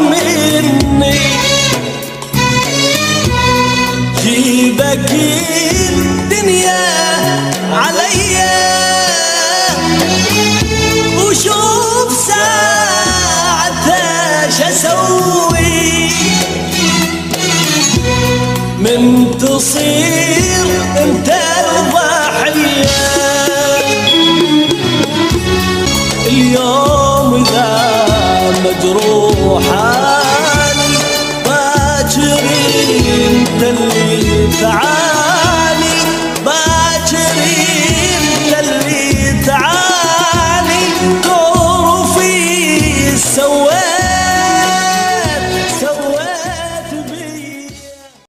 مني جيبك الدنيا عليا وشوف ساعتها شسوي من تصير انت الضحية اليوم اذا مجروحاني باكر انت اللي تعال